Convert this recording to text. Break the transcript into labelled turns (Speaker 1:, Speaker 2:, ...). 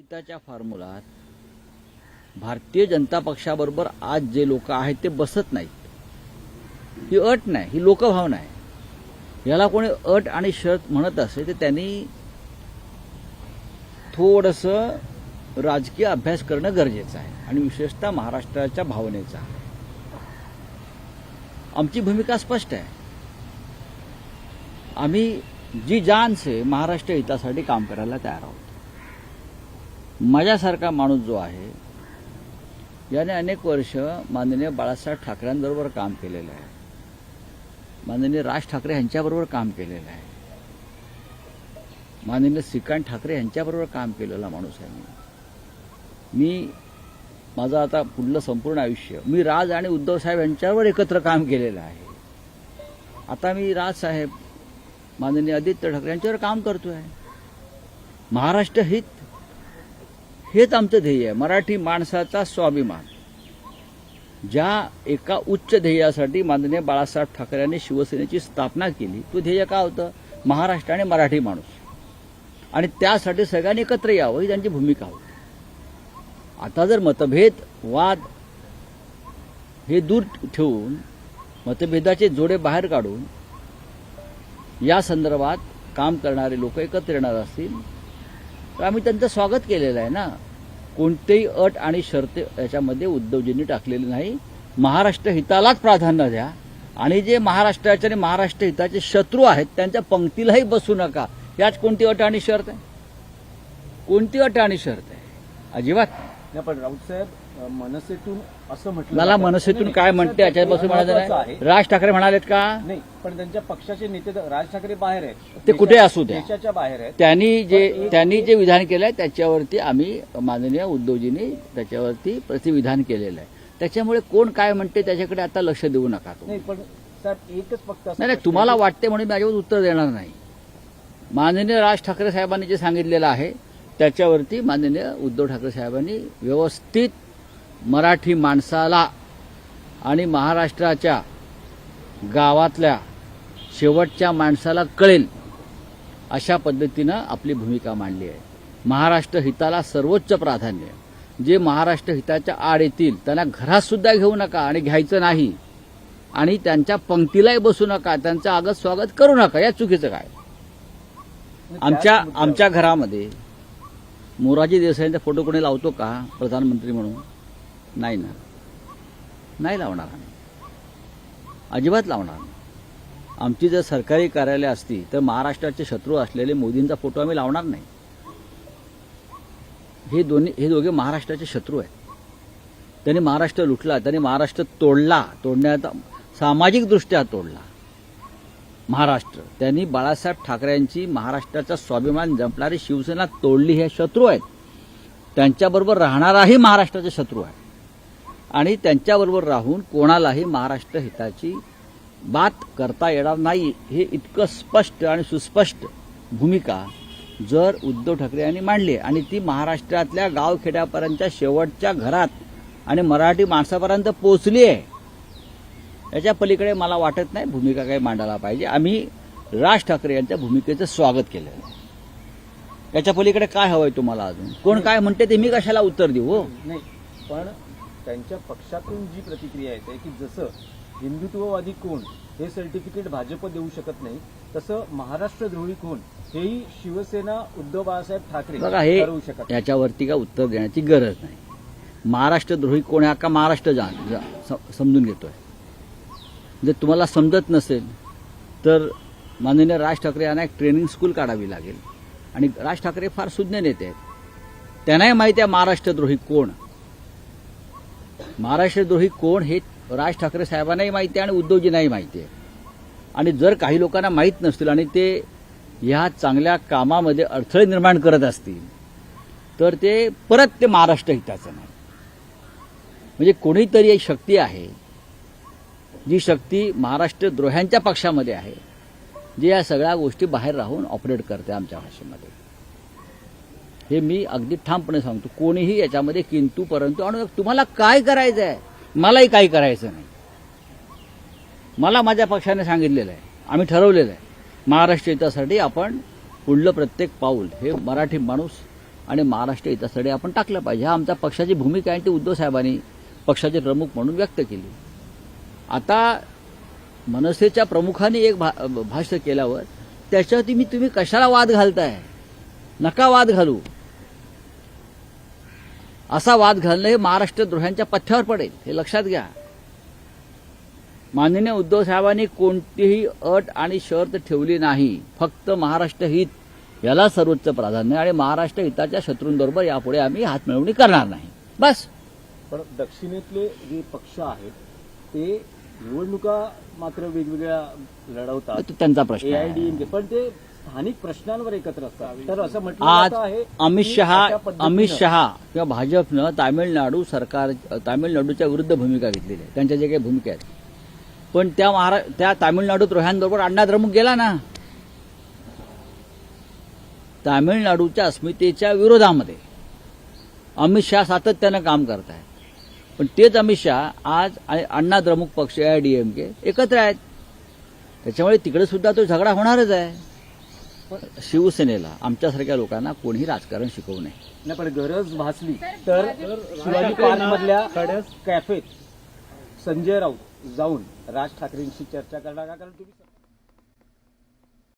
Speaker 1: हिताच्या फॉर्म्युलात भारतीय जनता पक्षाबरोबर आज जे लोक आहेत ते बसत नाहीत। ही अट नाही, ही लोकभावना आहे। याला कोणी अट आणि शर्त म्हणत असेल तर त्यांनी थोडंसं राजकीय अभ्यास करणं गरजेचं आहे आणि विशेषतः महाराष्ट्राच्या भावनेचा। आमची भूमिका स्पष्ट आहे। आम्ही जी जान से महाराष्ट्र हितासाठी काम करायला तयार आहोत। माझ्यासारखा माणूस जो आहे याने अनेक वर्ष माननीय बाळासाहेब ठाकरेंबरोबर काम केलेलं आहे, माननीय राज ठाकरे यांच्याबरोबर काम केलेलं आहे, माननीय श्रीकांत ठाकरे यांच्याबरोबर काम केलेला माणूस आहे। मी माझं आता पुढलं संपूर्ण आयुष्य मी राज आणि उद्धव साहेब यांच्यावर एकत्र काम केलेलं आहे। आता मी राज साहेब माननीय आदित्य ठाकरे यांच्यावर काम करतोय। महाराष्ट्र हित हेच आमचं ध्येय आहे। मराठी माणसाचा स्वाभिमान। ज्या एका उच्च ध्येयासाठी माननीय बाळासाहेब ठाकरे यांनी शिवसेनेची स्थापना केली, तो ध्येय काय होतं? महाराष्ट्र आणि मराठी माणूस, आणि त्यासाठी सगळ्यांनी एकत्र यावं ही त्यांची भूमिका होती। आता जर मतभेद वाद हे दूर ठेवून मतभेदाचे जोडे बाहेर काढून या संदर्भात काम करणारे लोक एकत्र येणार असतील तर आम्ही त्यांचं स्वागत केलेलं आहे ना। कोणतेही अट आणि शर्त याच्यामध्ये उद्धवजींनी टाकलेली नाही। महाराष्ट्र हितालाच प्राधान्य द्या आणि जे महाराष्ट्राचे आणि महाराष्ट्र हिताचे शत्रू आहेत त्यांच्या पंक्तीलाही बसू नका। याच कोणती अट आणि शर्त आहे? कोणती अट आणि शर्त आहे? अजिबात नाही।
Speaker 2: पण राऊत साहेब मनसेतून असं म्हटलं,
Speaker 1: मला मनसेतून काय म्हणते याच्यापासून म्हणायचं नाही। राज ठाकरे म्हणालेत का?
Speaker 2: नाही, पण त्यांच्या पक्षाचे नेते राज ठाकरे बाहेर आहेत,
Speaker 1: ते कुठे असू द्या,
Speaker 2: देशाच्या बाहेर आहेत।
Speaker 1: त्यांनी जे विधान केलं आहे त्याच्यावरती आम्ही माननीय उद्धवजींनी त्याच्यावरती प्रतिविधान केलेलं आहे। त्याच्यामुळे कोण काय म्हणते त्याच्याकडे आता लक्ष देऊ नका।
Speaker 2: नाही, पण साहेब एकच फक्त
Speaker 1: नाही, तुम्हाला वाटते म्हणून मी याच्यावर उत्तर देणार नाही। माननीय राज ठाकरे साहेबांनी जे सांगितलेलं आहे त्याच्यावरती माननीय उद्धव ठाकरे साहेबांनी व्यवस्थित मराठी माणसाला आणि महाराष्ट्राच्या गावातल्या शेवटच्या माणसाला कळेल अशा पद्धतीनं आपली भूमिका मांडली आहे। महाराष्ट्र हिताला सर्वोच्च प्राधान्य। जे महाराष्ट्र हिताच्या आड येतील त्यांना घरात सुद्धा घेऊ नका आणि घ्यायचं नाही, आणि त्यांच्या पंक्तीलाही बसू नका, त्यांचं आगत स्वागत करू नका। या चुकीचं काय? आमच्या घरामध्ये मोरारजी देसाईंचा फोटो कोणी लावतो का प्रधानमंत्री म्हणून? नाही ना, नाही लावणार आम्ही, अजिबात लावणार नाही। आमची जर सरकारी कार्यालय असती तर महाराष्ट्राचे शत्रू असलेले मोदींचा फोटो आम्ही लावणार नाही। हे दोघे महाराष्ट्राचे शत्रू आहेत। त्यांनी महाराष्ट्र लुटला, त्यांनी महाराष्ट्र तोडण्याचा सामाजिकदृष्ट्या तोडला महाराष्ट्र। त्यांनी बाळासाहेब ठाकरेंची महाराष्ट्राचा स्वाभिमान जपणारी शिवसेना तोडली। हे शत्रू आहेत। त्यांच्याबरोबर राहणाराही महाराष्ट्राचे शत्रू आहे आणि त्यांच्याबरोबर राहून कोणालाही महाराष्ट्र हिताची बात करता येणार नाही। हे इतकं स्पष्ट आणि सुस्पष्ट भूमिका जर उद्धव ठाकरे यांनी मांडली आणि ती महाराष्ट्रातल्या गावखेड्यापर्यंतच्या शेवटच्या घरात आणि मराठी माणसापर्यंत पोहोचली आहे, याच्या पलीकडे मला वाटत नाही भूमिका काही मांडायला पाहिजे। आम्ही राज ठाकरे यांच्या भूमिकेचं स्वागत केलं आहे। याच्या पलीकडे काय हवंय तुम्हाला? अजून कोण काय म्हणते ते मी कशाला उत्तर देऊ? हो
Speaker 2: नाही, पण त्यांच्या पक्षातून जी प्रतिक्रिया येते की जसं हिंदुत्ववादी कोण हे सर्टिफिकेट भाजप देऊ शकत नाही, तसं महाराष्ट्रद्रोही कोण हेही शिवसेना उद्धव बाळासाहेब ठाकरे ठरवू शकत।
Speaker 1: याच्यावरती का उत्तर देण्याची गरज नाही। महाराष्ट्रद्रोही कोण आहे का महाराष्ट्र समजून घेतोय। जर तुम्हाला समजत नसेल तर माननीय राज ठाकरे यांना एक ट्रेनिंग स्कूल काढावी लागेल, आणि राज ठाकरे फार सुज्ञ नेते आहेत, त्यांनाही माहिती आहे महाराष्ट्रद्रोही कोण। महाराष्ट्रद्रोही कोण हे राज ठाकरे साहेबांनाही माहिती आहे आणि उद्धवजींनाही माहिती आहे। आणि जर काही लोकांना माहीत नसतील आणि ते ह्या चांगल्या कामामध्ये अडथळे निर्माण करत असतील तर ते परत महाराष्ट्र हिताचं नाही। म्हणजे कोणीतरी एक शक्ती आहे जी शक्ती महाराष्ट्रद्रोह्यांच्या पक्षामध्ये आहे, जी या सगळ्या गोष्टी बाहेर राहून ऑपरेट करते आमच्या भाषेमध्ये। हे मी अगदी ठामपणे सांगतो। कोणीही याच्यामध्ये किंतु परंतु आणि तुम्हाला काय करायचं आहे? मलाही काही करायचं नाही। मला माझ्या पक्षाने सांगितलेलं आहे, आम्ही ठरवलेलं आहे महाराष्ट्र हितासाठी आपण पुढलं प्रत्येक पाऊल हे मराठी माणूस आणि महाराष्ट्र हितासाठी आपण टाकलं पाहिजे. हा आमच्या पक्षाची भूमिका आहे, ती उद्धव साहेबांनी पक्षाचे प्रमुख म्हणून व्यक्त केली. आता मनसेच्या प्रमुखांनी एक भाष्य केल्यावर त्याच्यावरती तुम्ही कशाला वाद घालताय? नका वाद घालू. असा वाद घालणं हे महाराष्ट्रद्रोह्यांच्या पथ्यावर पडेल, हे लक्षात घ्या. माननीय उद्धव साहेबांनी कोणतीही अट आणि शर्त ठेवली नाही. फक्त महाराष्ट्र हित याला सर्वोच्च प्राधान्य आणि महाराष्ट्र हिताच्या शत्रूंबरोबर यापुढे आम्ही हातमिळवणी करणार नाही, बस.
Speaker 2: पण दक्षिणेतले जे पक्ष आहेत ते निवडणुका मात्र वेगवेगळ्या लढवतात,
Speaker 1: तो त्यांचा प्रश्न आहे.
Speaker 2: एआयडीएमके, पण ते स्थानिक प्रश्नांवर एकत्र असतात. तर असं म्हटलं
Speaker 1: आज
Speaker 2: जात आहे
Speaker 1: अमित
Speaker 2: की
Speaker 1: शहा
Speaker 2: अशा पद्धतीनं
Speaker 1: किंवा भाजपनं तामिळनाडूच्या विरुद्ध भूमिका घेतलेली आहे, त्यांच्या जे काही भूमिका आहेत. पण त्या तामिळनाडू द्रोह्यांबरोबर अण्णा द्रमुक गेला ना, तामिळनाडूच्या अस्मितेच्या विरोधामध्ये अमित शहा सातत्यानं काम करत आहेत. पण तेच अमित शहा आज अण्णा द्रमुक पक्ष एआयडीएमके एकत्र आहेत. त्याच्यामुळे तिकडे सुद्धा तो झगडा होणारच आहे. शिवसेनेला आमच्यासारख्या लोकांना कोणीही राजकारण शिकवू नये.
Speaker 2: नाही, पण गरज भासली तर शिवाजी पार्कमधल्या कॅफेत संजय राऊत जाऊन राज ठाकरेंशी चर्चा करणार का? कारण तुम्ही